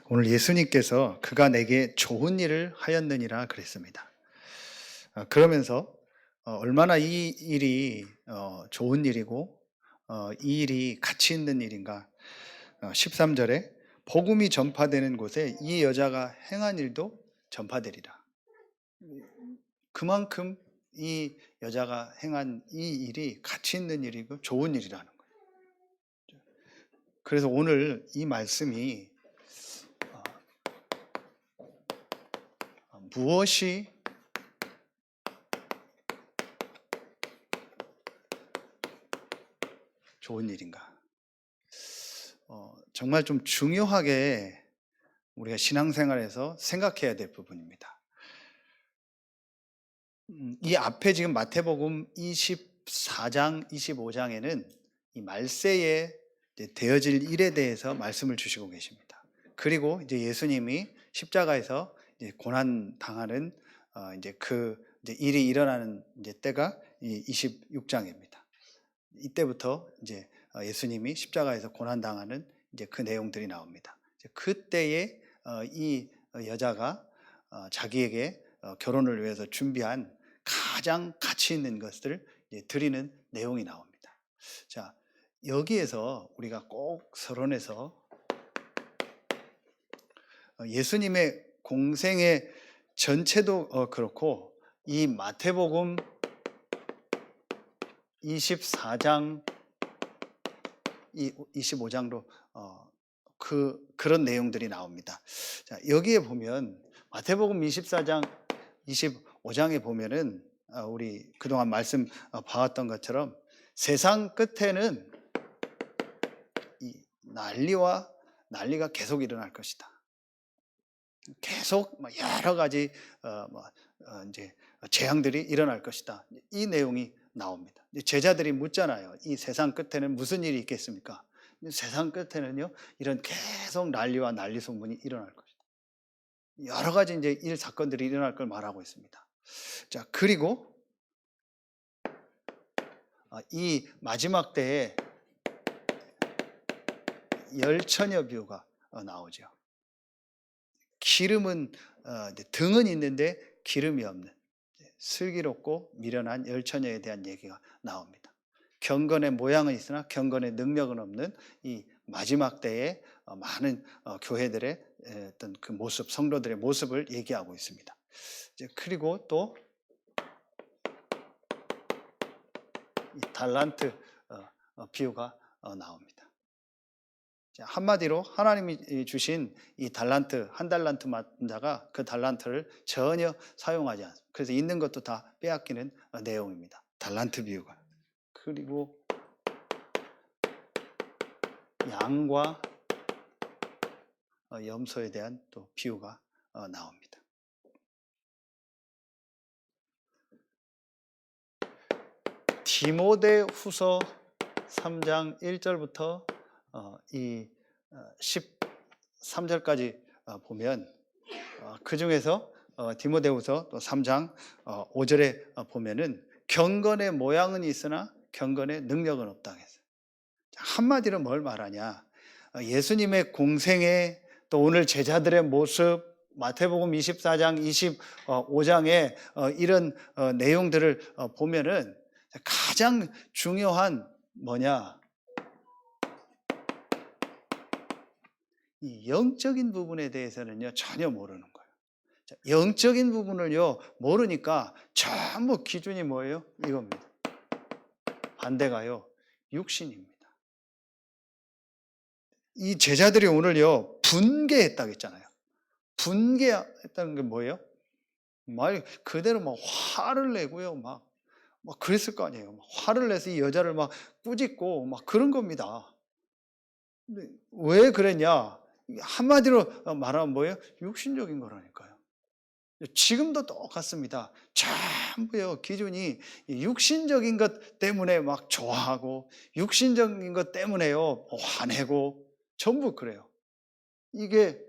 오늘 예수님께서 그가 내게 좋은 일을 하였느니라 그랬습니다. 그러면서 얼마나 이 일이 좋은 일이고 이 일이 가치 있는 일인가. 13절에 복음이 전파되는 곳에 이 여자가 행한 일도 전파되리라. 그만큼 이 여자가 행한 이 일이 가치 있는 일이고 좋은 일이라는 거예요. 그래서 오늘 이 말씀이 무엇이 좋은 일인가? 정말 좀 중요하게 우리가 신앙생활에서 생각해야 될 부분입니다. 이 앞에 지금 마태복음 24장, 25장에는 이 말세에 이제 되어질 일에 대해서 말씀을 주시고 계십니다. 그리고 이제 예수님이 십자가에서 이제 고난 당하는 이제 일이 일어나는 이제 때가 이 26장입니다. 이때부터 이제 예수님이 십자가에서 고난 당하는 이제 그 내용들이 나옵니다. 그때에 이 여자가 자기에게 결혼을 위해서 준비한 가장 가치 있는 것들을 드리는 내용이 나옵니다. 자, 여기에서 우리가 꼭 서론에서 예수님의 공생의 전체도 그렇고 이 마태복음 24장, 25장도 그런 내용들이 나옵니다. 자, 여기에 보면 마태복음 24장, 25장에 보면은 우리 그동안 말씀 봐왔던 것처럼 세상 끝에는 이 난리가 계속 일어날 것이다. 계속 여러 가지 이제 재앙들이 일어날 것이다. 이 내용이 나옵니다. 제자들이 묻잖아요. 이 세상 끝에는 무슨 일이 있겠습니까? 세상 끝에는요, 이런 계속 난리와 난리 소문이 일어날 것이다. 여러 가지 이제 일 사건들이 일어날 걸 말하고 있습니다. 자, 그리고 이 마지막 때에 열처녀 비유가 나오죠. 기름은 등은 있는데 기름이 없는 슬기롭고 미련한 열처녀에 대한 얘기가 나옵니다. 경건의 모양은 있으나 경건의 능력은 없는 이 마지막 때에 많은 교회들의 어떤 그 모습, 성도들의 모습을 얘기하고 있습니다. 그리고 또 이 달란트 비유가 나옵니다. 한마디로 하나님이 주신 이 달란트, 한 달란트 맡은 자가 그 달란트를 전혀 사용하지 않습니다. 그래서 있는 것도 다 빼앗기는 내용입니다. 달란트 비유가. 그리고 양과 염소에 대한 또 비유가 나옵니다. 디모데후서 3장 1절부터 이 13절까지 보면 그 중에서 디모데후서 또 3장 5절에 보면은 경건의 모양은 있으나 경건의 능력은 없다 했어요. 한마디로 뭘 말하냐? 예수님의 공생애, 또 오늘 제자들의 모습, 마태복음 24장, 25장의 이런 내용들을 보면은 가장 중요한 뭐냐? 이 영적인 부분에 대해서는요, 전혀 모르는 거예요. 자, 영적인 부분을요, 모르니까 전부 기준이 뭐예요? 이겁니다. 반대가요, 육신입니다. 이 제자들이 오늘요, 분개했다고 했잖아요. 분개했다는 게 뭐예요? 말 그대로 막 화를 내고요, 막 그랬을 거 아니에요. 화를 내서 이 여자를 막 꾸짖고 막 그런 겁니다. 근데 왜 그랬냐? 한마디로 말하면 뭐예요? 육신적인 거라니까요. 지금도 똑같습니다. 전부요, 기준이 육신적인 것 때문에 막 좋아하고, 육신적인 것 때문에요, 화내고, 전부 그래요. 이게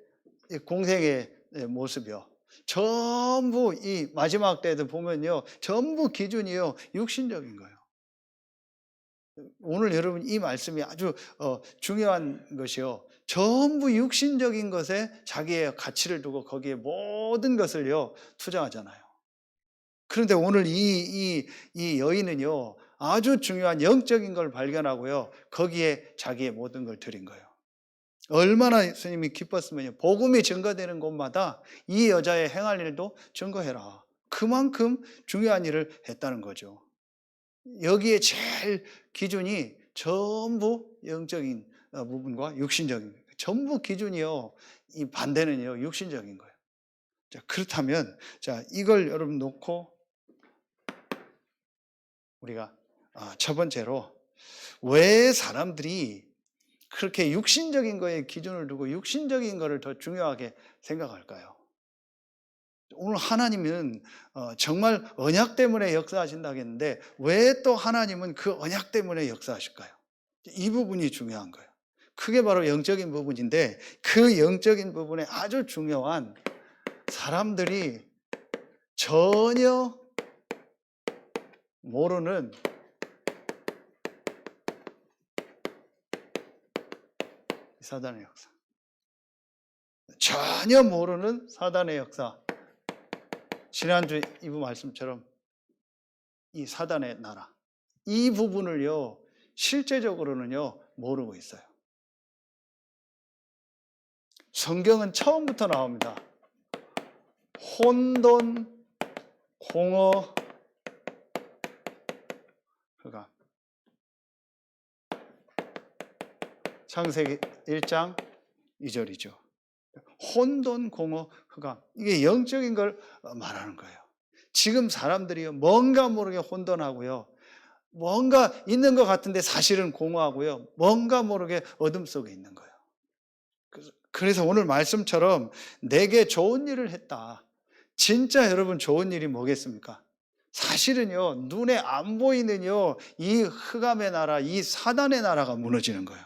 공생의 모습이요. 전부 이 마지막 때도 보면요, 전부 기준이요, 육신적인 거예요. 오늘 여러분 이 말씀이 아주 중요한 것이요. 전부 육신적인 것에 자기의 가치를 두고 거기에 모든 것을요 투자하잖아요. 그런데 오늘 이 여인은요 아주 중요한 영적인 걸 발견하고요 거기에 자기의 모든 걸 드린 거예요. 얼마나 예수님이 기뻤으면요. 복음이 증거되는 곳마다 이 여자의 행할 일도 증거해라. 그만큼 중요한 일을 했다는 거죠. 여기에 제일 기준이 전부 영적인 부분과 육신적인 거예요. 전부 기준이요. 이 반대는요. 육신적인 거예요. 자, 그렇다면 자, 이걸 여러분 놓고 우리가 첫 번째로 왜 사람들이 그렇게 육신적인 거에 기준을 두고 육신적인 거를 더 중요하게 생각할까요? 오늘 하나님은 정말 언약 때문에 역사하신다고 했는데 왜 또 하나님은 그 언약 때문에 역사하실까요? 이 부분이 중요한 거예요. 그게 바로 영적인 부분인데 그 영적인 부분에 아주 중요한 사람들이 전혀 모르는 사단의 역사. 전혀 모르는 사단의 역사. 지난주 이부 말씀처럼 이 사단의 나라. 이 부분을요, 실제적으로는요, 모르고 있어요. 성경은 처음부터 나옵니다. 혼돈, 공허, 흑암. 창세기 1장 2절이죠. 혼돈, 공허, 흑암. 이게 영적인 걸 말하는 거예요. 지금 사람들이 뭔가 모르게 혼돈하고요. 뭔가 있는 것 같은데 사실은 공허하고요. 뭔가 모르게 어둠 속에 있는 거예요. 그래서 오늘 말씀처럼 내게 좋은 일을 했다. 진짜 여러분 좋은 일이 뭐겠습니까? 사실은요, 눈에 안 보이는요, 이 흑암의 나라, 이 사단의 나라가 무너지는 거예요.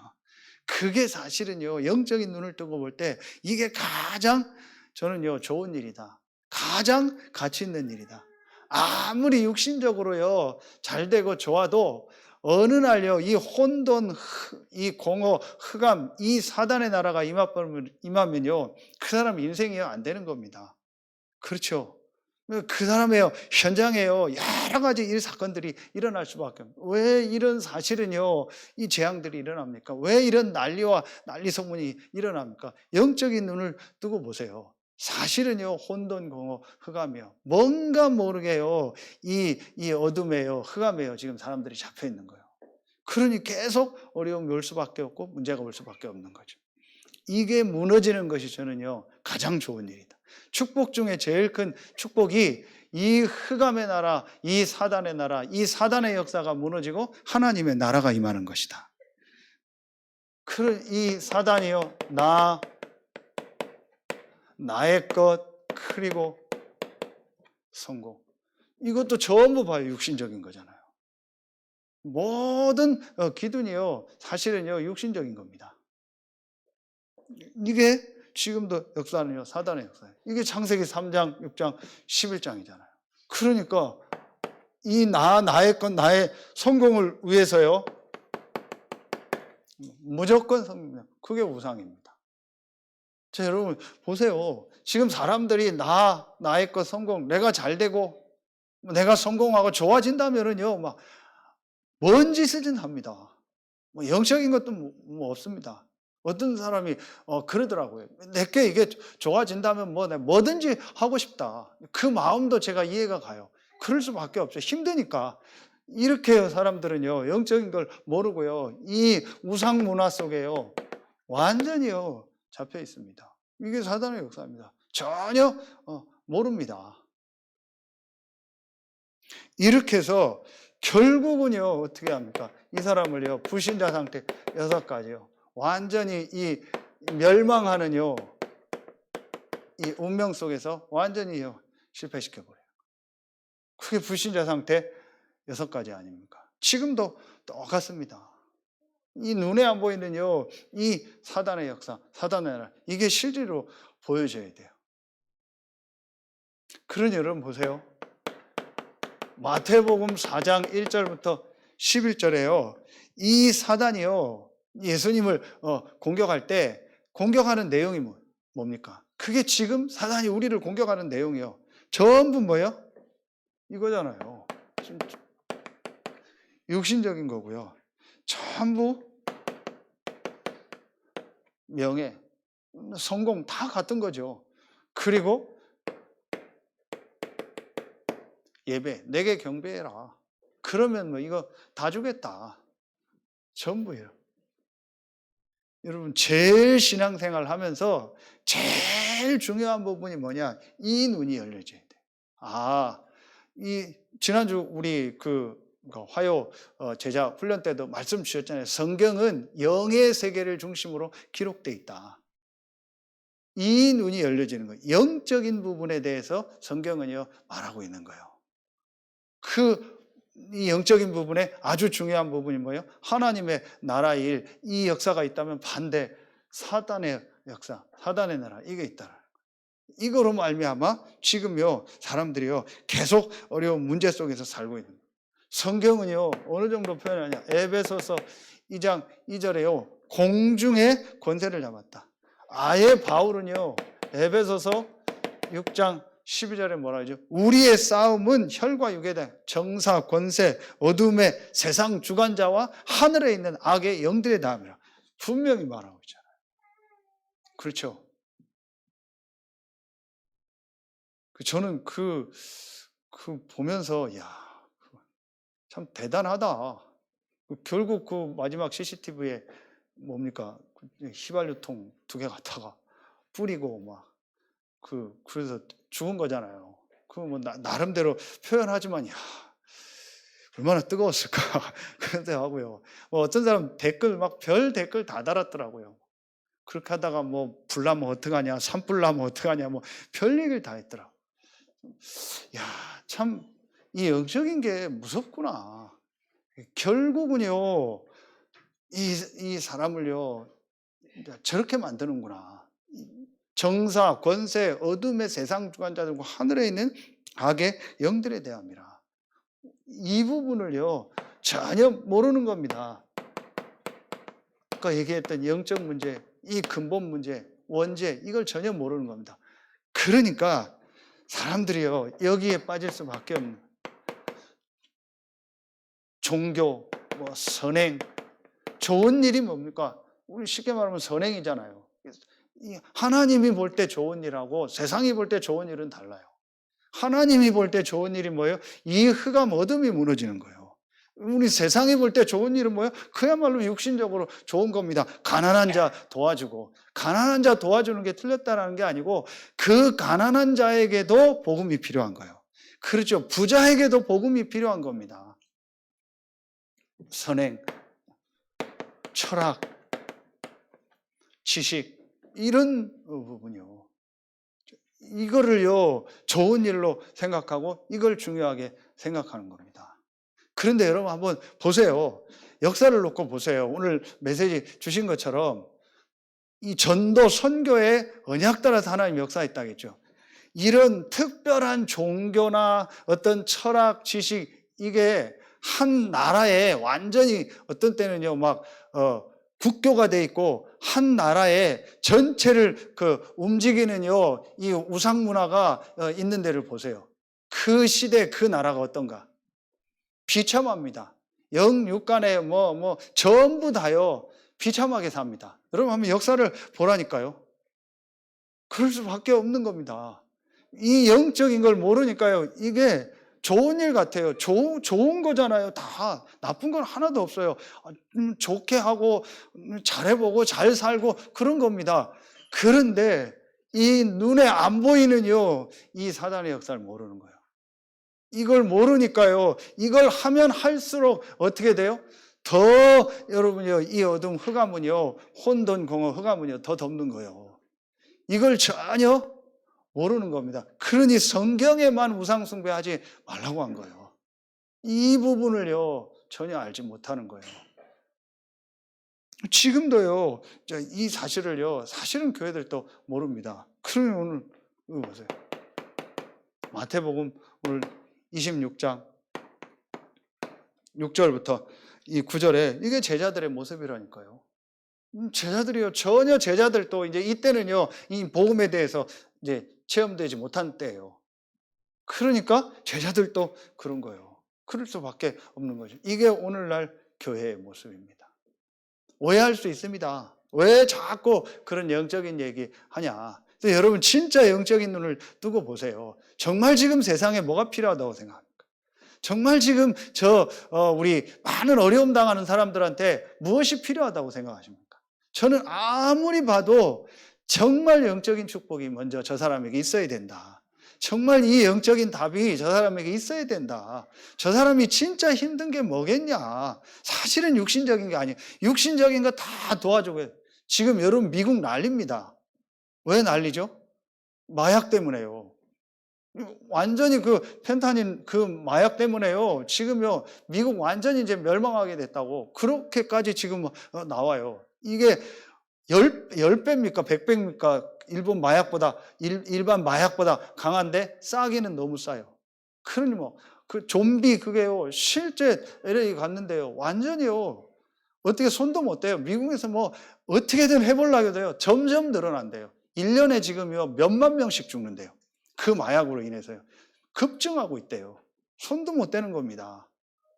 그게 사실은요, 영적인 눈을 뜨고 볼 때 이게 가장 저는요, 좋은 일이다. 가장 가치 있는 일이다. 아무리 육신적으로요, 잘 되고 좋아도 어느 날요, 이 혼돈, 이 공허, 흑암, 이 사단의 나라가 임하면요, 그 사람 인생이요, 안 되는 겁니다. 그렇죠. 그 사람의 현장에요 여러 가지 일 사건들이 일어날 수밖에 없어요. 왜 이런 사실은요 이 재앙들이 일어납니까? 왜 이런 난리와 난리 소문이 일어납니까? 영적인 눈을 뜨고 보세요. 사실은요 혼돈, 공허, 흑암이요 뭔가 모르게요 이 어둠에요 흑암에요 지금 사람들이 잡혀 있는 거예요. 그러니 계속 어려움이 올 수밖에 없고 문제가 올 수밖에 없는 거죠. 이게 무너지는 것이 저는요 가장 좋은 일이다. 축복 중에 제일 큰 축복이 이 흑암의 나라, 이 사단의 나라, 이 사단의 역사가 무너지고 하나님의 나라가 임하는 것이다. 이 사단이요 나의 것 그리고 성공 이것도 전부 봐요 육신적인 거잖아요. 모든 기준이요 사실은요 육신적인 겁니다. 이게 지금도 역사는요 사단의 역사예요. 이게 창세기 3장, 6장, 11장이잖아요. 그러니까 이 나의 것, 나의 성공을 위해서요 무조건 성공. 그게 우상입니다. 자, 여러분 보세요. 지금 사람들이 나의 것 성공, 내가 잘 되고 내가 성공하고 좋아진다면은요 막 뭔 짓이든 합니다. 뭐 영적인 것도 뭐 없습니다. 어떤 사람이 그러더라고요. 내게 이게 좋아진다면 뭐든지 하고 싶다. 그 마음도 제가 이해가 가요. 그럴 수밖에 없죠. 힘드니까. 이렇게 사람들은요 영적인 걸 모르고요 이 우상 문화 속에요 완전히요 잡혀 있습니다. 이게 사단의 역사입니다. 전혀 모릅니다. 이렇게 해서 결국은요 어떻게 합니까? 이 사람을요 불신자 상태 6가지요 완전히 이 멸망하는요 이 운명 속에서 완전히요 실패시켜버려요. 그게 불신자 상태 6가지 아닙니까? 지금도 똑같습니다. 이 눈에 안 보이는요 이 사단의 역사, 사단의 나라 이게 실제로 보여져야 돼요. 그러니 여러분 보세요. 마태복음 4장 1절부터 11절에요 이 사단이요 예수님을 공격할 때 공격하는 내용이 뭡니까? 그게 지금 사단이 우리를 공격하는 내용이요. 전부 뭐예요? 이거잖아요. 육신적인 거고요. 전부 명예, 성공 다 같은 거죠. 그리고 예배, 내게 경배해라. 그러면 뭐 이거 다 주겠다. 전부예요. 여러분 제일 신앙생활 하면서 제일 중요한 부분이 뭐냐? 이 눈이 열려져야 돼. 이 지난주 우리 화요 제자 훈련 때도 말씀 주셨잖아요. 성경은 영의 세계를 중심으로 기록돼 있다. 이 눈이 열려지는 거예요. 영적인 부분에 대해서 성경은요 말하고 있는 거예요. 이 영적인 부분에 아주 중요한 부분이 뭐예요? 하나님의 나라 일, 이 역사가 있다면 반대 사단의 역사, 사단의 나라 이게 있다. 이거로 말미암아 지금요 사람들이요 계속 어려운 문제 속에서 살고 있는 거예요. 성경은요 어느 정도 표현하냐? 에베소서 2장 2절에요 공중의 권세를 잡았다. 아예 바울은요 에베소서 6장 12절에 뭐라 하죠? 우리의 싸움은 혈과 육에 대한 정사, 권세, 어둠의 세상 주관자와 하늘에 있는 악의 영들에 대함이라 분명히 말하고 있잖아요. 그렇죠? 저는 보면서 참 대단하다. 결국 마지막 CCTV에 뭡니까? 휘발유통 2개 갖다가 뿌리고 그래서 죽은 거잖아요. 나름대로 표현하지만 얼마나 뜨거웠을까 그런 생각하고요. 어떤 사람 댓글 별 댓글 다 달았더라고요. 그렇게 하다가 불 나면 어떡하냐, 산불 나면 어떡하냐, 별 얘기를 다 했더라. 참 이 영적인 게 무섭구나. 결국은요 이 사람을요 저렇게 만드는구나. 정사, 권세, 어둠의 세상 주관자들과 하늘에 있는 악의 영들에 대함이라. 이 부분을요 전혀 모르는 겁니다. 아까 얘기했던 영적 문제, 이 근본 문제, 원죄 이걸 전혀 모르는 겁니다. 그러니까 사람들이요 여기에 빠질 수밖에 없는 종교, 선행, 좋은 일이 뭡니까? 우리 쉽게 말하면 선행이잖아요. 하나님이 볼 때 좋은 일하고 세상이 볼 때 좋은 일은 달라요. 하나님이 볼 때 좋은 일이 뭐예요? 이 흑암 어둠이 무너지는 거예요. 우리 세상이 볼 때 좋은 일은 뭐예요? 그야말로 육신적으로 좋은 겁니다. 가난한 자 도와주고, 가난한 자 도와주는 게 틀렸다는 게 아니고 그 가난한 자에게도 복음이 필요한 거예요. 그렇죠. 부자에게도 복음이 필요한 겁니다. 선행, 철학, 지식 이런 부분이요. 이거를요 좋은 일로 생각하고 이걸 중요하게 생각하는 겁니다. 그런데 여러분 한번 보세요. 역사를 놓고 보세요. 오늘 메시지 주신 것처럼 이 전도 선교의 언약 따라서 하나님 역사했다겠죠. 이런 특별한 종교나 어떤 철학, 지식 이게 한 나라에 완전히 어떤 때는요 국교가 돼 있고 한 나라의 전체를 움직이는요 이 우상 문화가 있는 데를 보세요. 그 시대 그 나라가 어떤가? 비참합니다. 영육간에 전부 다요 비참하게 삽니다. 여러분 한번 역사를 보라니까요. 그럴 수밖에 없는 겁니다. 이 영적인 걸 모르니까요 이게 좋은 일 같아요. 좋은 거잖아요. 다 나쁜 건 하나도 없어요. 좋게 하고 잘해보고 잘 살고 그런 겁니다. 그런데 이 눈에 안 보이는요 이 사단의 역사를 모르는 거예요. 이걸 모르니까요 이걸 하면 할수록 어떻게 돼요? 더 여러분요 이 어둠 흑암은요 혼돈 공허 흑암은요 더 덮는 거예요. 이걸 전혀 모르는 겁니다. 그러니 성경에만 우상 숭배하지 말라고 한 거예요. 이 부분을요 전혀 알지 못하는 거예요. 지금도요 이 사실을요 사실은 교회들도 모릅니다. 그러면 오늘 이거 보세요. 마태복음 오늘 26장 6절부터 이 9절에 이게 제자들의 모습이라니까요. 제자들이요. 전혀 제자들도 이제 이때는요, 이 복음에 대해서 이제 체험되지 못한 때예요. 그러니까 제자들도 그런 거예요. 그럴 수밖에 없는 거죠. 이게 오늘날 교회의 모습입니다. 오해할 수 있습니다. 왜 자꾸 그런 영적인 얘기 하냐. 여러분 진짜 영적인 눈을 뜨고 보세요. 정말 지금 세상에 뭐가 필요하다고 생각합니까? 정말 지금 우리 많은 어려움 당하는 사람들한테 무엇이 필요하다고 생각하십니까? 저는 아무리 봐도 정말 영적인 축복이 먼저 저 사람에게 있어야 된다. 정말 이 영적인 답이 저 사람에게 있어야 된다. 저 사람이 진짜 힘든 게 뭐겠냐. 사실은 육신적인 게 아니에요. 육신적인 거 다 도와주고 지금 여러분 미국 난립니다. 왜 난리죠? 마약 때문에요. 완전히 그 펜타닌 그 마약 때문에요. 지금요 미국 완전히 이제 멸망하게 됐다고 그렇게까지 지금 나와요. 이게 10배입니까? 100배입니까? 일본 마약보다 일반 마약보다 강한데 싸기는 너무 싸요. 그러니 그 좀비 그게요 실제 LA 갔는데요 완전히요 어떻게 손도 못 대요. 미국에서 어떻게든 해보려고 해요. 점점 늘어난대요. 1년에 지금요 몇만 명씩 죽는데요. 그 마약으로 인해서요. 급증하고 있대요. 손도 못 대는 겁니다.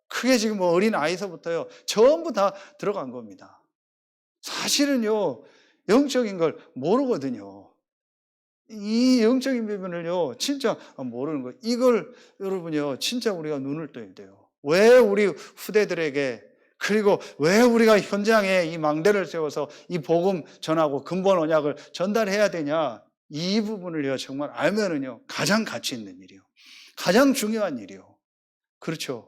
그게 지금 어린 아이서부터요 전부 다 들어간 겁니다. 사실은요 영적인 걸 모르거든요. 이 영적인 부분을요 진짜 모르는 거예요. 이걸 여러분요 진짜 우리가 눈을 떠야 돼요. 왜 우리 후대들에게 그리고 왜 우리가 현장에 이 망대를 세워서 이 복음 전하고 근본 언약을 전달해야 되냐. 이 부분을요 정말 알면은요 가장 가치 있는 일이요. 가장 중요한 일이요. 그렇죠.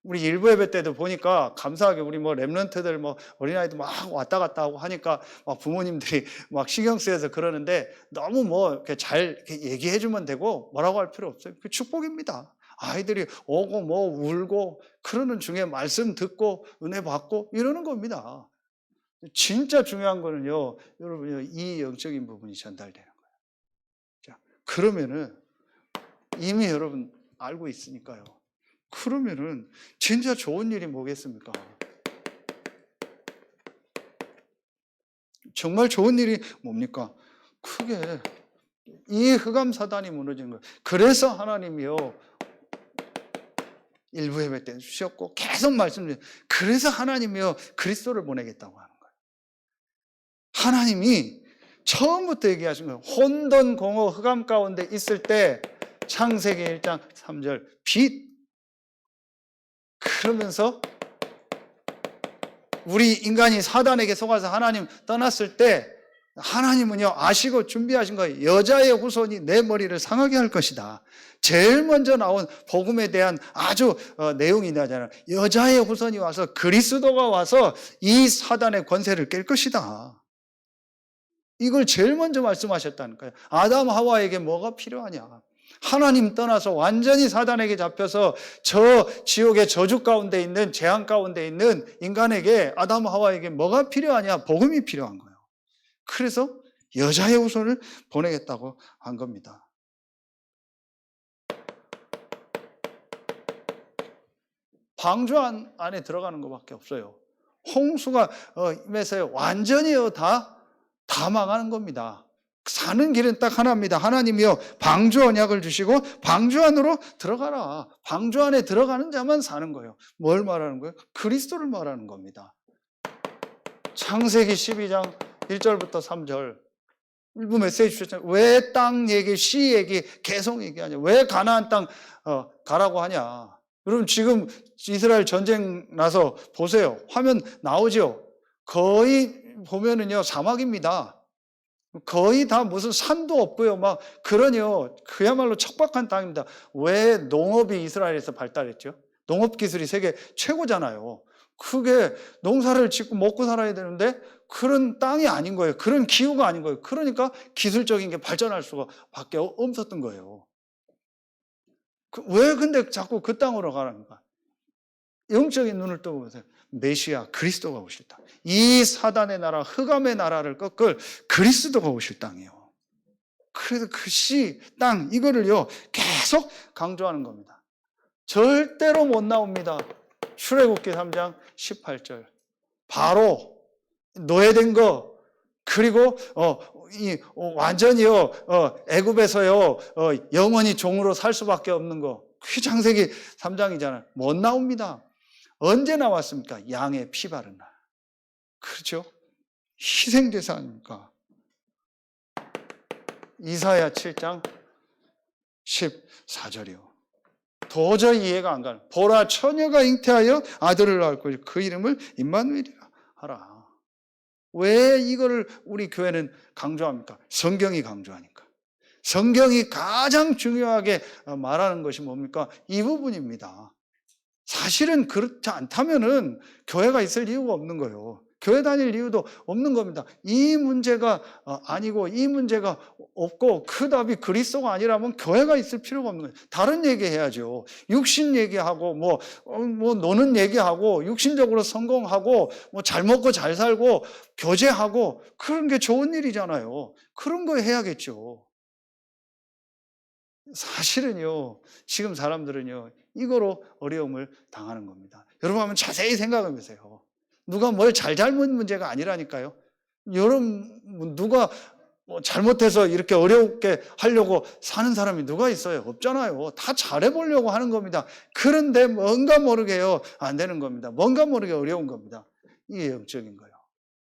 우리 일부 예배 때도 보니까 감사하게 우리 랩런트들 어린아이들 막 왔다 갔다 하고 하니까 막 부모님들이 막 신경 쓰여서 그러는데 너무 이렇게 잘 얘기해 주면 되고 뭐라고 할 필요 없어요. 그 축복입니다. 아이들이 오고 울고 그러는 중에 말씀 듣고 은혜 받고 이러는 겁니다. 진짜 중요한 거는요, 여러분요, 이 영적인 부분이 전달되는 거예요. 자, 그러면은 이미 여러분 알고 있으니까요. 그러면은 진짜 좋은 일이 뭐겠습니까? 정말 좋은 일이 뭡니까? 크게 이 흑암 사단이 무너진 거예요. 그래서 하나님이요 일부 예배 때 주셨고 계속 말씀드려요. 그래서 하나님이요 그리스도를 보내겠다고 하는 거예요. 하나님이 처음부터 얘기하신 거예요. 혼돈 공허 흑암 가운데 있을 때 창세기 1장 3절 빛 그러면서 우리 인간이 사단에게 속아서 하나님 떠났을 때 하나님은요 아시고 준비하신 거예요. 여자의 후손이 내 머리를 상하게 할 것이다. 제일 먼저 나온 복음에 대한 아주 내용이 나잖아요. 여자의 후손이 와서 그리스도가 와서 이 사단의 권세를 깰 것이다. 이걸 제일 먼저 말씀하셨다니까요. 아담 하와에게 뭐가 필요하냐. 하나님 떠나서 완전히 사단에게 잡혀서 저 지옥의 저주 가운데 있는 재앙 가운데 있는 인간에게 아담 하와에게 뭐가 필요하냐? 복음이 필요한 거예요. 그래서 여자의 후손을 보내겠다고 한 겁니다. 방주 안에 들어가는 것밖에 없어요. 홍수가 임해서 완전히 다 망하는 겁니다. 사는 길은 딱 하나입니다. 하나님이요 방주 언약을 주시고 방주 안으로 들어가라. 방주 안에 들어가는 자만 사는 거예요. 뭘 말하는 거예요? 그리스도를 말하는 겁니다. 창세기 12장 1절부터 3절 일부 메시지 주셨잖아요. 왜 땅 얘기, 시 얘기 계속 얘기하냐. 왜 가나안 땅 가라고 하냐. 여러분 지금 이스라엘 전쟁 나서 보세요. 화면 나오죠. 거의 보면은요 사막입니다. 거의 다 무슨 산도 없고요. 그러니요. 그야말로 척박한 땅입니다. 왜 농업이 이스라엘에서 발달했죠? 농업 기술이 세계 최고잖아요. 그게 농사를 짓고 먹고 살아야 되는데 그런 땅이 아닌 거예요. 그런 기후가 아닌 거예요. 그러니까 기술적인 게 발전할 수가 밖에 없었던 거예요. 왜 근데 자꾸 그 땅으로 가라니까? 영적인 눈을 떠보세요. 메시아 그리스도가 오실 땅. 이 사단의 나라 흑암의 나라를 꺾을 그리스도가 오실 땅이에요. 그래서 그 땅 이거를요 계속 강조하는 겁니다. 절대로 못 나옵니다. 출애굽기 3장 18절 바로 노예된 거, 그리고 완전히요 애굽에서요 영원히 종으로 살 수밖에 없는 거. 그게 창세기 3장이잖아요. 못 나옵니다. 언제 나왔습니까? 양의 피 바른 날. 그렇죠? 희생제사 아닙니까? 이사야 7장 14절이요. 도저히 이해가 안 가는. 보라, 처녀가 잉태하여 아들을 낳을 것이요 그 이름을 임마누엘이라 하라. 왜 이거를 우리 교회는 강조합니까? 성경이 강조하니까. 성경이 가장 중요하게 말하는 것이 뭡니까? 이 부분입니다. 사실은 그렇지 않다면은 교회가 있을 이유가 없는 거예요. 교회 다닐 이유도 없는 겁니다. 이 문제가 아니고 이 문제가 없고 그 답이 그리스도가 아니라면 교회가 있을 필요가 없는 거예요. 다른 얘기 해야죠. 육신 얘기하고 뭐 노는 얘기하고 육신적으로 성공하고 뭐 잘 먹고 잘 살고 교제하고 그런 게 좋은 일이잖아요. 그런 거 해야겠죠. 사실은요, 지금 사람들은요, 이거로 어려움을 당하는 겁니다. 여러분 한번 자세히 생각해 보세요. 누가 뭘 잘못 문제가 아니라니까요. 여러분, 누가 잘못해서 이렇게 어렵게 하려고 사는 사람이 누가 있어요? 없잖아요. 다 잘해보려고 하는 겁니다. 그런데 뭔가 모르게요, 안 되는 겁니다. 뭔가 모르게 어려운 겁니다. 이게 영적인 거예요.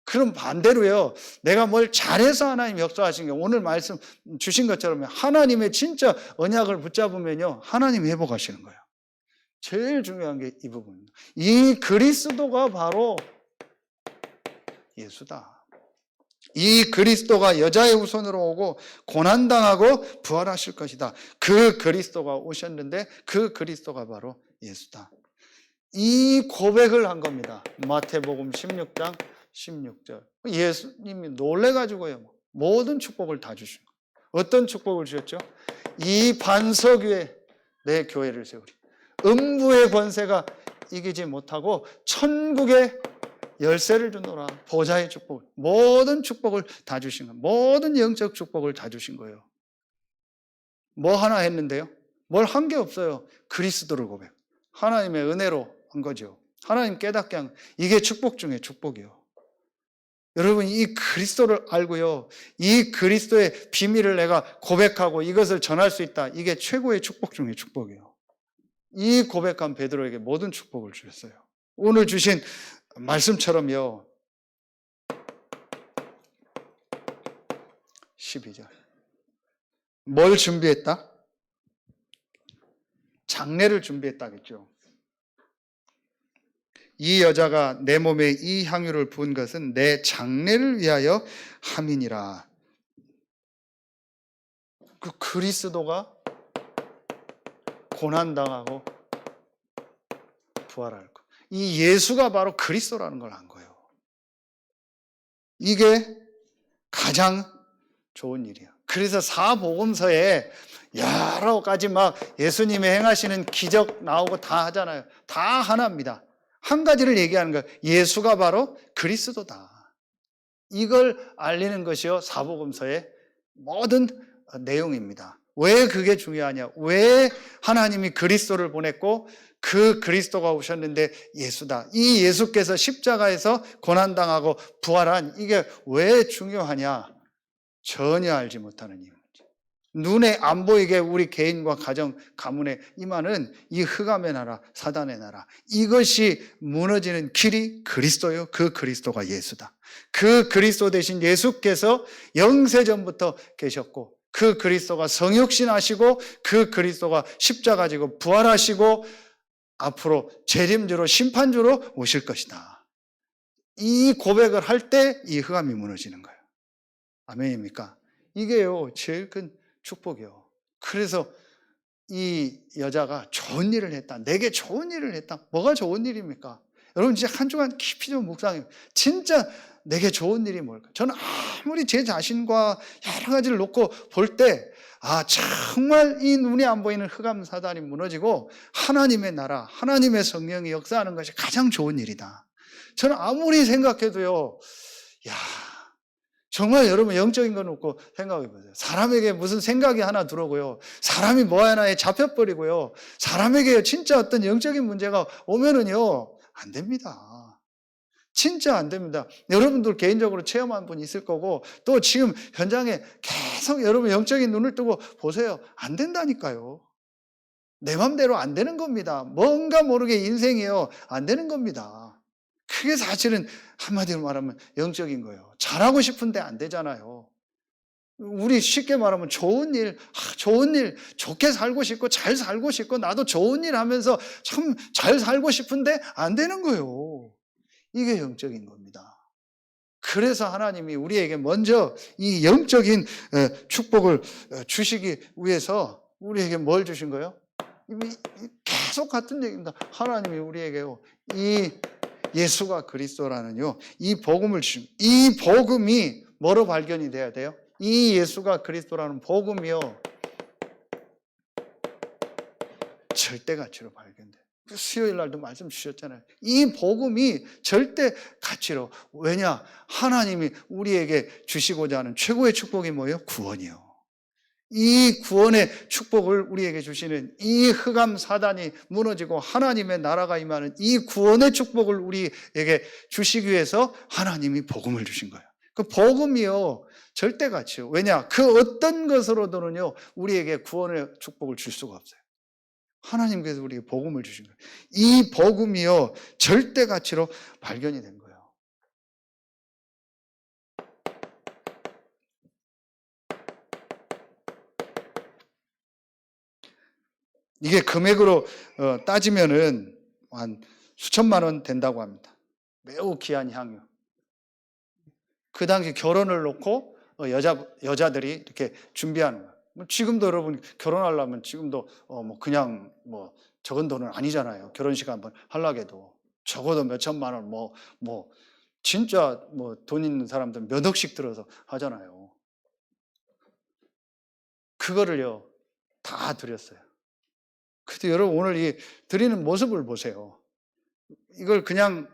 그럼 반대로요, 내가 뭘 잘해서 하나님 역사하신 게 오늘 말씀 주신 것처럼 하나님의 진짜 언약을 붙잡으면요, 하나님 회복하시는 거예요. 제일 중요한 게 이 부분입니다. 이 그리스도가 바로 예수다. 이 그리스도가 여자의 후손으로 오고 고난당하고 부활하실 것이다. 그 그리스도가 오셨는데 그 그리스도가 바로 예수다. 이 고백을 한 겁니다. 마태복음 16장 16절. 예수님이 놀래가지고요, 모든 축복을 다 주신 거예요. 어떤 축복을 주셨죠? 이 반석 위에 내 교회를 세우리. 음부의 권세가 이기지 못하고 천국의 열쇠를 주노라. 보좌의 축복, 모든 축복을 다 주신 거예요. 모든 영적 축복을 다 주신 거예요. 뭐 하나 했는데요? 뭘 한 게 없어요. 그리스도를 고백. 하나님의 은혜로 한 거죠. 하나님 깨닫게 한, 이게 축복 중에 축복이요. 여러분, 이 그리스도를 알고요, 이 그리스도의 비밀을 내가 고백하고 이것을 전할 수 있다. 이게 최고의 축복 중에 축복이요. 이 고백한 베드로에게 모든 축복을 주셨어요. 오늘 주신 말씀처럼요. 12절. 뭘 준비했다? 장례를 준비했다겠죠. 이 여자가 내 몸에 이 향유를 부은 것은 내 장례를 위하여 함이니라. 그 그리스도가 고난당하고 부활할 것. 이 예수가 바로 그리스도라는 걸 안 거예요. 이게 가장 좋은 일이야. 그래서 사복음서에 여러 가지 막 예수님이 행하시는 기적 나오고 다 하잖아요. 다 하나입니다. 한 가지를 얘기하는 거예요. 예수가 바로 그리스도다. 이걸 알리는 것이요, 사복음서의 모든 내용입니다. 왜 그게 중요하냐? 왜 하나님이 그리스도를 보냈고 그 그리스도가 오셨는데 예수다. 이 예수께서 십자가에서 고난당하고 부활한 이게 왜 중요하냐? 전혀 알지 못하는 이유입니다. 눈에 안 보이게 우리 개인과 가정, 가문에 임하는 이 흑암의 나라, 사단의 나라, 이것이 무너지는 길이 그리스도요. 그 그리스도가 예수다. 그 그리스도 대신 예수께서 영세전부터 계셨고 그 그리스도가 성육신하시고 그 그리스도가 십자가 지고 부활하시고 앞으로 재림주로 심판주로 오실 것이다. 이 고백을 할 때 이 흑암이 무너지는 거예요. 아멘입니까? 이게요, 제일 큰 축복이요. 그래서 이 여자가 좋은 일을 했다. 내게 좋은 일을 했다. 뭐가 좋은 일입니까? 여러분 진짜 한 주간 깊이 좀 묵상해요. 진짜 내게 좋은 일이 뭘까? 저는 아무리 제 자신과 여러 가지를 놓고 볼 때 정말 이 눈에 안 보이는 흑암 사단이 무너지고 하나님의 나라, 하나님의 성령이 역사하는 것이 가장 좋은 일이다. 저는 아무리 생각해도요, 정말 여러분 영적인 거 놓고 생각해 보세요. 사람에게 무슨 생각이 하나 들어오고요, 사람이 뭐 하나에 잡혀버리고요, 사람에게 진짜 어떤 영적인 문제가 오면은요, 안 됩니다. 진짜 안 됩니다. 여러분들 개인적으로 체험한 분 있을 거고 또 지금 현장에 계속 여러분 영적인 눈을 뜨고 보세요. 안 된다니까요. 내 맘대로 안 되는 겁니다. 뭔가 모르게 인생이요. 안 되는 겁니다. 그게 사실은 한마디로 말하면 영적인 거예요. 잘하고 싶은데 안 되잖아요. 우리 쉽게 말하면 좋은 일, 좋게 살고 싶고 잘 살고 싶고 나도 좋은 일 하면서 참 잘 살고 싶은데 안 되는 거예요. 이게 영적인 겁니다. 그래서 하나님이 우리에게 먼저 이 영적인 축복을 주시기 위해서 우리에게 뭘 주신 거예요? 계속 같은 얘기입니다. 하나님이 우리에게요, 이 예수가 그리스도라는요, 이 복음을 주십니다. 이 복음이 뭐로 발견이 돼야 돼요? 이 예수가 그리스도라는 복음이요, 절대 가치로 발견돼요. 수요일 날도 말씀 주셨잖아요. 이 복음이 절대 가치로. 왜냐? 하나님이 우리에게 주시고자 하는 최고의 축복이 뭐예요? 구원이요. 이 구원의 축복을 우리에게 주시는 이 흑암 사단이 무너지고 하나님의 나라가 임하는 이 구원의 축복을 우리에게 주시기 위해서 하나님이 복음을 주신 거예요. 그 복음이요, 절대 가치요. 왜냐? 그 어떤 것으로도는요, 우리에게 구원의 축복을 줄 수가 없어요. 하나님께서 우리에게 복음을 주신 거예요. 이 복음이요, 절대 가치로 발견이 된 거예요. 이게 금액으로 따지면은 한 수천만 원 된다고 합니다. 매우 귀한 향유. 그 당시 결혼을 놓고 여자들이 이렇게 준비하는 거예요. 지금도 여러분 결혼하려면 지금도 그냥 적은 돈은 아니잖아요. 결혼식 한번 하려고 해도 적어도 몇 천만 원, 진짜 돈 있는 사람들 몇 억씩 들어서 하잖아요. 그거를요 다 드렸어요. 근데 여러분 오늘 이 드리는 모습을 보세요. 이걸 그냥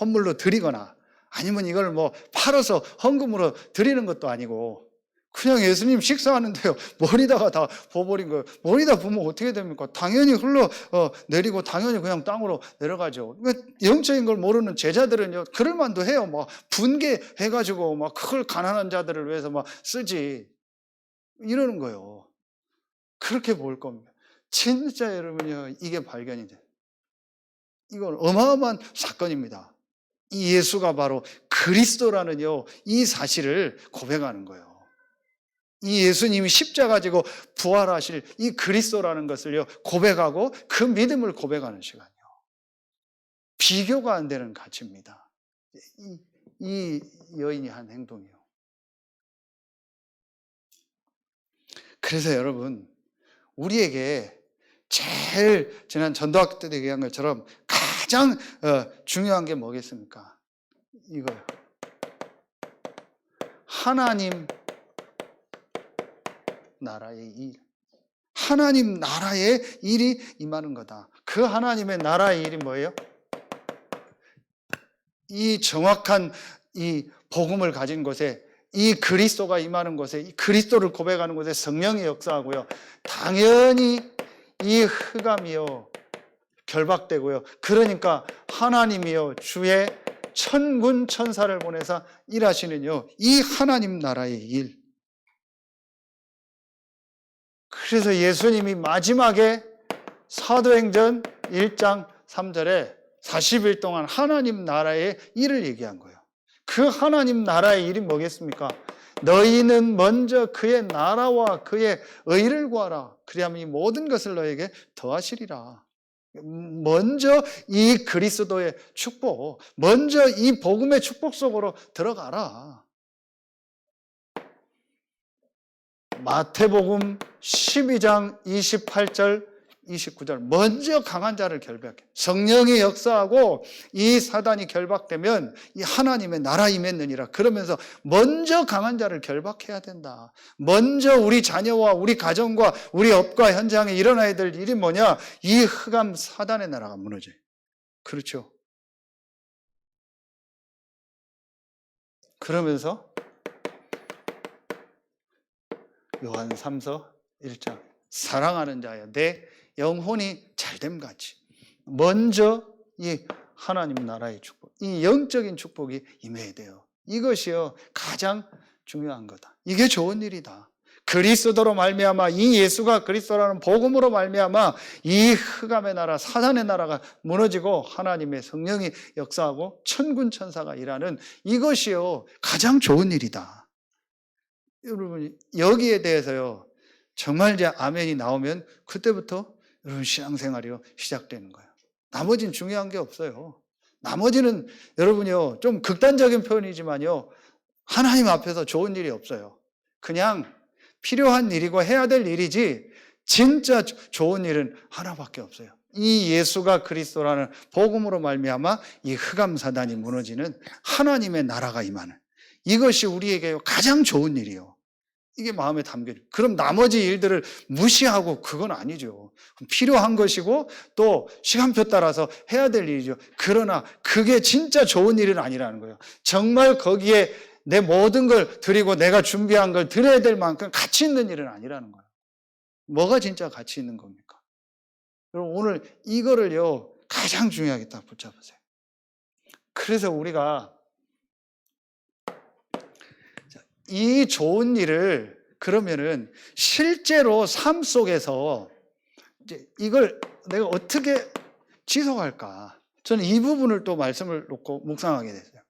헌물로 드리거나 아니면 이걸 팔아서 헌금으로 드리는 것도 아니고 그냥 예수님 식사하는데요, 머리다가 다 부어버린 거예요. 머리다 부으면 어떻게 됩니까? 당연히 내리고 당연히 그냥 땅으로 내려가죠. 그러니까 영적인 걸 모르는 제자들은요, 그럴 만도 해요. 분개해가지고 그걸 가난한 자들을 위해서 쓰지. 이러는 거예요. 그렇게 볼 겁니다. 진짜 여러분요, 이게 발견이 돼요. 이건 어마어마한 사건입니다. 이 예수가 바로 그리스도라는요, 이 사실을 고백하는 거예요. 이 예수님이 십자가 지고 부활하실 이 그리스도라는 것을요, 고백하고 그 믿음을 고백하는 시간이요. 비교가 안 되는 가치입니다. 이 여인이 한 행동이요. 그래서 여러분, 우리에게 제일 지난 전도학 때 얘기한 것처럼 가장 중요한 게 뭐겠습니까? 이거요. 하나님 나라의 일. 하나님 나라의 일이 임하는 거다. 그 하나님의 나라의 일이 뭐예요? 이 정확한 이 복음을 가진 곳에 이 그리스도가 임하는 곳에 이 그리스도를 고백하는 곳에 성령이 역사하고요. 당연히 이 흑암이요 결박되고요. 그러니까 하나님이요 주의 천군 천사를 보내서 일하시는요 이 하나님 나라의 일. 그래서 예수님이 마지막에 사도행전 1장 3절에 40일 동안 하나님 나라의 일을 얘기한 거예요. 그 하나님 나라의 일이 뭐겠습니까? 너희는 먼저 그의 나라와 그의 의를 구하라. 그리하면 이 모든 것을 너에게 더하시리라. 먼저 이 그리스도의 축복, 먼저 이 복음의 축복 속으로 들어가라. 마태복음 12장 28절 29절 먼저 강한 자를 결박해. 성령이 역사하고 이 사단이 결박되면 이 하나님의 나라 임했느니라. 그러면서 먼저 강한 자를 결박해야 된다. 먼저 우리 자녀와 우리 가정과 우리 업과 현장에 일어나야 될 일이 뭐냐? 이 흑암 사단의 나라가 무너져요. 그렇죠? 그러면서 요한 3서 1장 사랑하는 자여 내 영혼이 잘됨같이 먼저 이 하나님 나라의 축복, 이 영적인 축복이 임해야 돼요. 이것이요 가장 중요한 거다. 이게 좋은 일이다. 그리스도로 말미암아, 이 예수가 그리스도라는 복음으로 말미암아 이 흑암의 나라, 사단의 나라가 무너지고 하나님의 성령이 역사하고 천군 천사가 일하는 이것이요 가장 좋은 일이다. 여러분 여기에 대해서요 정말 이제 아멘이 나오면 그때부터 여러분 신앙생활이요 시작되는 거예요. 나머지는 중요한 게 없어요. 나머지는 여러분이요 좀 극단적인 표현이지만요 하나님 앞에서 좋은 일이 없어요. 그냥 필요한 일이고 해야 될 일이지 진짜 좋은 일은 하나밖에 없어요. 이 예수가 그리스도라는 복음으로 말미암아 이 흑암 사단이 무너지는 하나님의 나라가 임하는 이것이 우리에게 가장 좋은 일이요. 이게 마음에 담겨요. 그럼 나머지 일들을 무시하고 그건 아니죠. 필요한 것이고 또 시간표 따라서 해야 될 일이죠. 그러나 그게 진짜 좋은 일은 아니라는 거예요. 정말 거기에 내 모든 걸 드리고 내가 준비한 걸 드려야 될 만큼 가치 있는 일은 아니라는 거예요. 뭐가 진짜 가치 있는 겁니까? 여러분 오늘 이거를요 가장 중요하게 딱 붙잡으세요. 그래서 우리가 이 좋은 일을 그러면은 실제로 삶 속에서 이제 이걸 내가 어떻게 지속할까? 저는 이 부분을 또 말씀을 놓고 묵상하게 됐어요.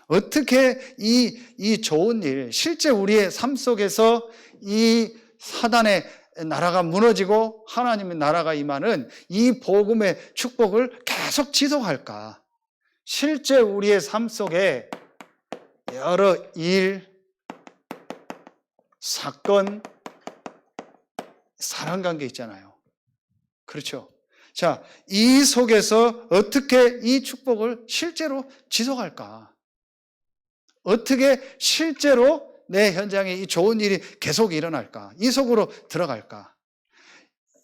어떻게 이 좋은 일, 실제 우리의 삶 속에서 이 사단의 나라가 무너지고 하나님의 나라가 임하는 이 복음의 축복을 계속 지속할까? 실제 우리의 삶 속에 여러 일, 사건, 사랑관계 있잖아요. 그렇죠? 자, 이 속에서 어떻게 이 축복을 실제로 지속할까? 어떻게 실제로 내 현장에 이 좋은 일이 계속 일어날까? 이 속으로 들어갈까?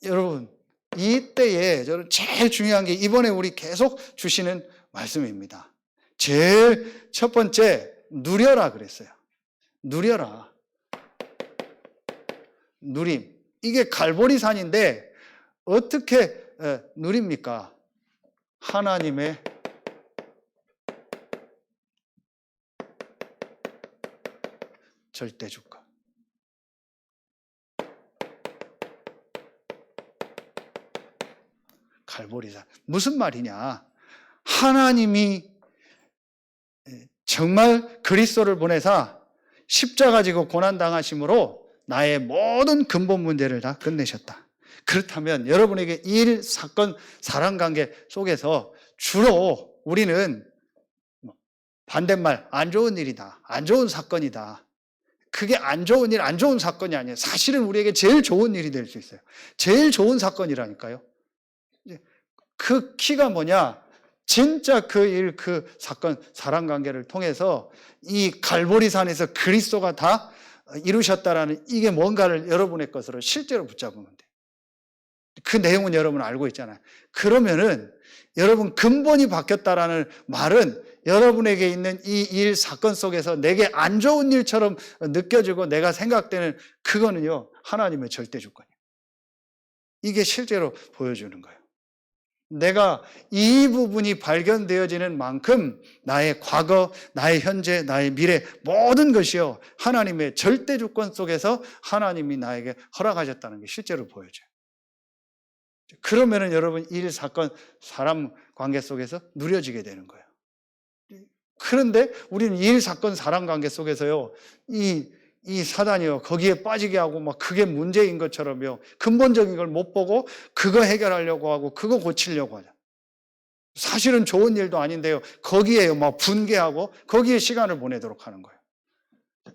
여러분, 이때에 저는 제일 중요한 게 이번에 우리 계속 주시는 말씀입니다. 제일 첫 번째, 누려라 그랬어요. 누려라. 누림. 이게 갈보리산인데 어떻게 누립니까? 하나님의 절대 주권. 갈보리산. 무슨 말이냐? 하나님이 정말 그리스도를 보내사 십자가 지고 고난 당하심으로 나의 모든 근본 문제를 다 끝내셨다. 그렇다면 여러분에게 일, 사건, 사랑관계 속에서 주로 우리는 반대말 안 좋은 일이다, 안 좋은 사건이다. 그게 안 좋은 일, 안 좋은 사건이 아니에요. 사실은 우리에게 제일 좋은 일이 될 수 있어요. 제일 좋은 사건이라니까요. 그 키가 뭐냐? 진짜 그 일, 그 사건, 사랑관계를 통해서 이 갈보리산에서 그리스도가 다 이루셨다라는 이게 뭔가를 여러분의 것으로 실제로 붙잡으면 돼요. 그 내용은 여러분 알고 있잖아요. 그러면은 여러분 근본이 바뀌었다라는 말은 여러분에게 있는 이 일, 사건 속에서 내게 안 좋은 일처럼 느껴지고 내가 생각되는 그거는요, 하나님의 절대 주권이에요. 이게 실제로 보여주는 거예요. 내가 이 부분이 발견되어지는 만큼 나의 과거, 나의 현재, 나의 미래 모든 것이요 하나님의 절대 주권 속에서 하나님이 나에게 허락하셨다는 게 실제로 보여져요. 그러면은 여러분 일, 사건, 사람 관계 속에서 누려지게 되는 거예요. 그런데 우리는 일, 사건, 사람 관계 속에서요 이 사단이요 거기에 빠지게 하고 막 그게 문제인 것처럼요 근본적인 걸 못 보고 그거 해결하려고 하고 그거 고치려고 하죠. 사실은 좋은 일도 아닌데요 거기에 막 분개하고 거기에 시간을 보내도록 하는 거예요.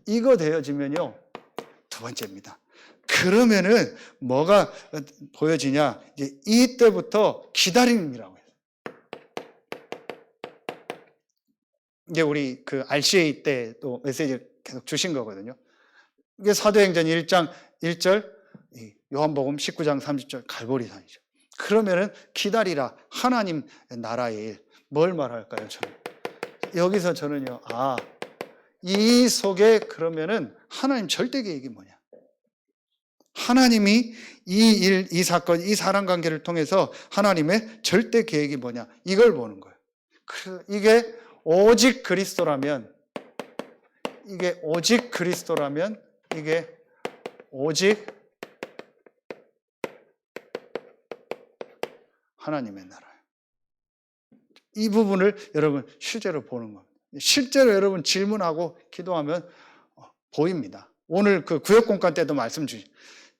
이거 되어지면요 두 번째입니다. 그러면은 뭐가 보여지냐? 이제 이때부터 기다림이라고 해요. 이게 우리 그 RCA 때 또 메시지를 계속 주신 거거든요. 이게 사도행전 1장 1절, 요한복음 19장 30절 갈보리산이죠. 그러면은 기다리라 하나님 나라의 일. 뭘 말할까요? 저는 여기서 저는요. 이 속에 그러면은 하나님 절대 계획이 뭐냐? 하나님이 이 일, 이 사건, 이 사람 관계를 통해서 하나님의 절대 계획이 뭐냐? 이걸 보는 거예요. 이게 오직 그리스도라면, 이게 오직 하나님의 나라예요. 이 부분을 여러분 실제로 보는 겁니다. 실제로 여러분 질문하고 기도하면 보입니다. 오늘 그 구역공간 때도 말씀 주신,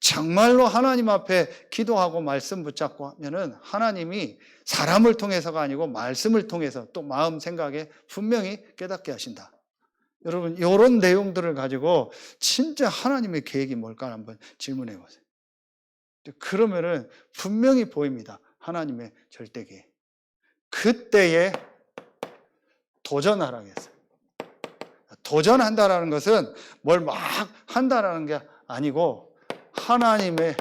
정말로 하나님 앞에 기도하고 말씀 붙잡고 하면은 하나님이 사람을 통해서가 아니고 말씀을 통해서 또 마음 생각에 분명히 깨닫게 하신다. 여러분 이런 내용들을 가지고 진짜 하나님의 계획이 뭘까 한번 질문해 보세요. 그러면은 분명히 보입니다. 하나님의 절대 계획. 그때에 도전하라고 했어요. 도전한다라는 것은 뭘 막 한다라는 게 아니고 하나님의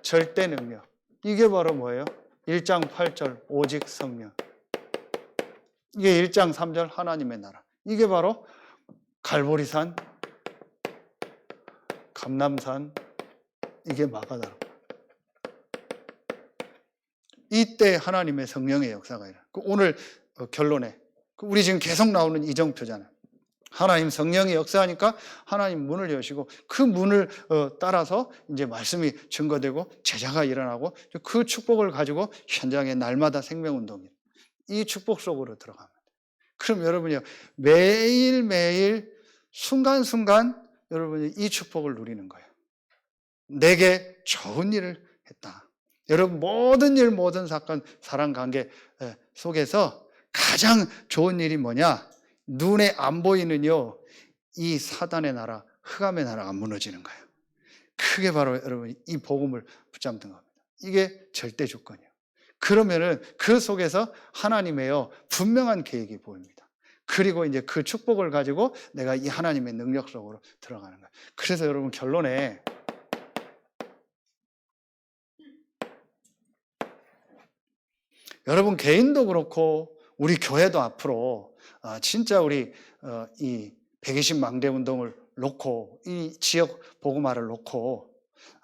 절대 능력. 이게 바로 뭐예요? 1장 8절 오직 성령. 이게 1장 3절 하나님의 나라. 이게 바로 갈보리산, 감람산, 이게 마가다라. 이때 하나님의 성령의 역사가 일어나요. 오늘 결론에 우리 지금 계속 나오는 이정표잖아요. 하나님 성령이 역사하니까 하나님 문을 여시고 그 문을 따라서 이제 말씀이 증거되고 제자가 일어나고 그 축복을 가지고 현장에 날마다 생명운동이에요. 이 축복 속으로 들어갑니다. 그럼 여러분이요, 매일매일 순간순간 여러분이 이 축복을 누리는 거예요. 내게 좋은 일을 했다. 여러분 모든 일, 모든 사건, 사랑관계 속에서 가장 좋은 일이 뭐냐? 눈에 안 보이는요, 이 사단의 나라, 흑암의 나라가 무너지는 거예요. 그게 바로 여러분 이 복음을 붙잡는 겁니다. 이게 절대 조건이에요. 그러면은 그 속에서 하나님의 분명한 계획이 보입니다. 그리고 이제 그 축복을 가지고 내가 이 하나님의 능력 속으로 들어가는 거예요. 그래서 여러분 결론에 여러분 개인도 그렇고 우리 교회도 앞으로 진짜 우리 이 120망대 운동을 놓고 이 지역 복음화를 놓고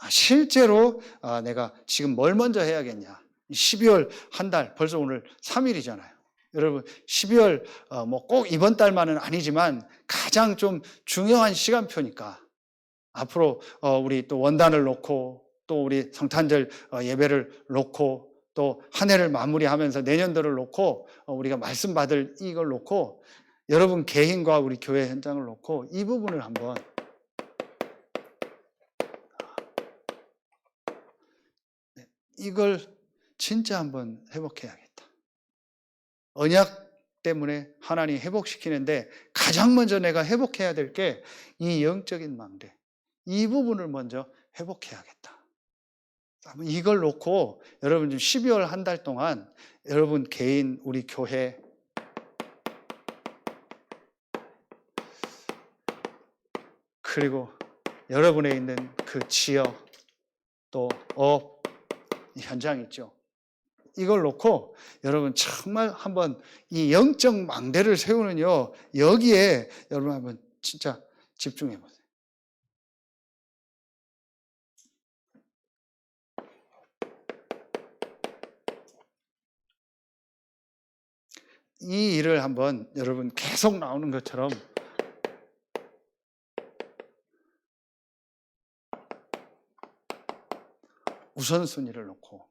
실제로 내가 지금 뭘 먼저 해야겠냐. 12월 한 달, 벌써 오늘 3일이잖아요. 여러분 12월 뭐 꼭 이번 달만은 아니지만 가장 좀 중요한 시간표니까 앞으로 우리 또 원단을 놓고 또 우리 성탄절 예배를 놓고 또 한 해를 마무리하면서 내년도를 놓고 우리가 말씀 받을 이걸 놓고 여러분 개인과 우리 교회 현장을 놓고 이 부분을 한번 이걸 진짜 한번 회복해야겠다. 언약 때문에 하나님 회복시키는데 가장 먼저 내가 회복해야 될 게 이 영적인 망대. 이 부분을 먼저 회복해야겠다. 이걸 놓고 여러분 12월 한 달 동안 여러분 개인, 우리 교회 그리고 여러분에 있는 그 지역 또 업, 현장 있죠. 이걸 놓고 여러분 정말 한번 이 영적 망대를 세우는요, 여기에 여러분 한번 진짜 집중해 보세요. 이 일을 한번 여러분 계속 나오는 것처럼 우선순위를 놓고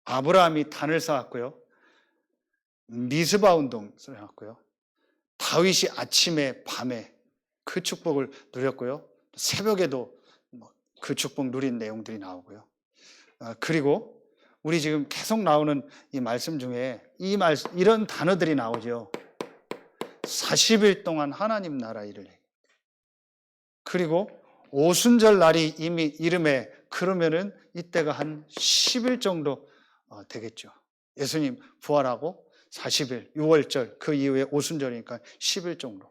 아브라함이 단을 쌓았고요. 미스바 운동을 해왔고요. 다윗이 아침에 밤에 그 축복을 누렸고요. 새벽에도 그 축복 누린 내용들이 나오고요. 그리고 우리 지금 계속 나오는 이 말씀 중에 이런 단어들이 나오죠. 40일 동안 하나님 나라 일을 해. 그리고 오순절 날이 이미 이름에 그러면은 이때가 한 10일 정도 되겠죠. 예수님 부활하고 40일, 6월절 그 이후에 오순절이니까 10일 정도.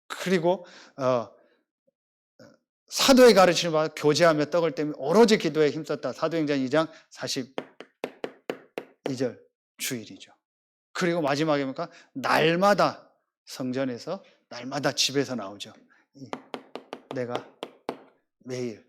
그리고 사도의 가르침을 받아 교제하며 떡을 떼며 오로지 기도에 힘썼다. 사도행전 2장 42절 주일이죠. 그리고 마지막에 보니까 날마다 성전에서 날마다 집에서 나오죠. 내가 매일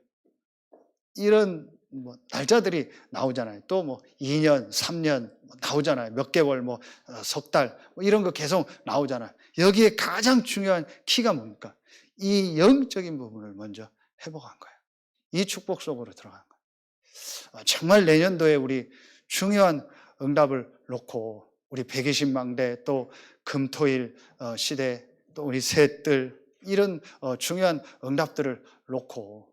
이런 뭐 날짜들이 나오잖아요. 또 뭐 2년, 3년 나오잖아요. 몇 개월, 뭐 석 달, 뭐 이런 거 계속 나오잖아요. 여기에 가장 중요한 키가 뭡니까? 이 영적인 부분을 먼저 회복한 거예요. 이 축복 속으로 들어간 거예요. 정말 내년도에 우리 중요한 응답을 놓고 우리 120망대 또 금토일 시대 또 우리 셋들 이런 중요한 응답들을 놓고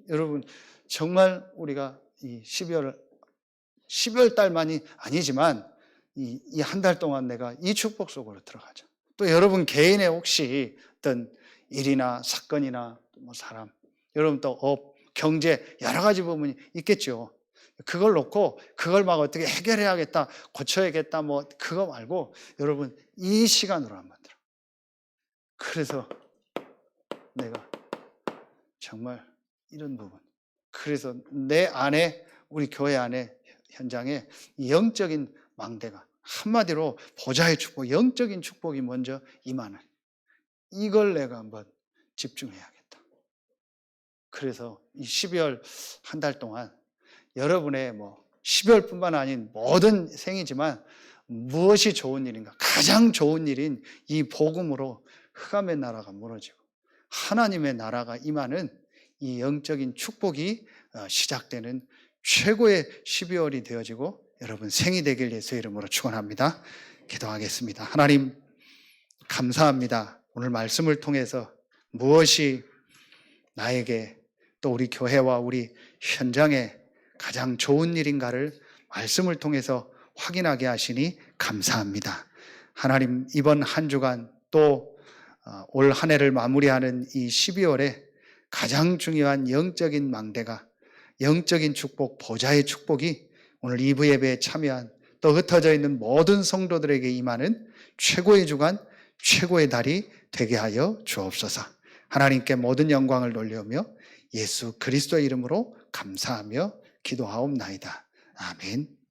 여러분 정말 우리가 이 12월 달만이 아니지만 이 한 달 동안 내가 이 축복 속으로 들어가자. 또 여러분 개인의 혹시 어떤 일이나 사건이나 뭐 사람, 여러분 또 업, 경제 여러 가지 부분이 있겠죠. 그걸 놓고 그걸 막 어떻게 해결해야겠다, 고쳐야겠다 뭐 그거 말고 여러분 이 시간으로 한번 들어. 그래서 내가 정말 이런 부분. 그래서 내 안에 우리 교회 안에 현장에 영적인 망대가 한마디로 보좌의 축복, 영적인 축복이 먼저 임하는 이걸 내가 한번 집중해야겠다. 그래서 이 12월 한 달 동안 여러분의 뭐 12월뿐만 아닌 모든 생이지만 무엇이 좋은 일인가? 가장 좋은 일인 이 복음으로 흑암의 나라가 무너지고 하나님의 나라가 임하는 이 영적인 축복이 시작되는 최고의 12월이 되어지고 여러분 생이 되길 예수의 이름으로 축원합니다. 기도하겠습니다. 하나님 감사합니다. 오늘 말씀을 통해서 무엇이 나에게 또 우리 교회와 우리 현장에 가장 좋은 일인가를 말씀을 통해서 확인하게 하시니 감사합니다. 하나님 이번 한 주간 또 올 한 해를 마무리하는 이 12월에 가장 중요한 영적인 망대가 영적인 축복, 보좌의 축복이 오늘 2부 예배에 참여한 또 흩어져 있는 모든 성도들에게 임하는 최고의 주간, 최고의 달이 되게 하여 주옵소서. 하나님께 모든 영광을 돌려오며 예수 그리스도의 이름으로 감사하며 기도하옵나이다. 아멘.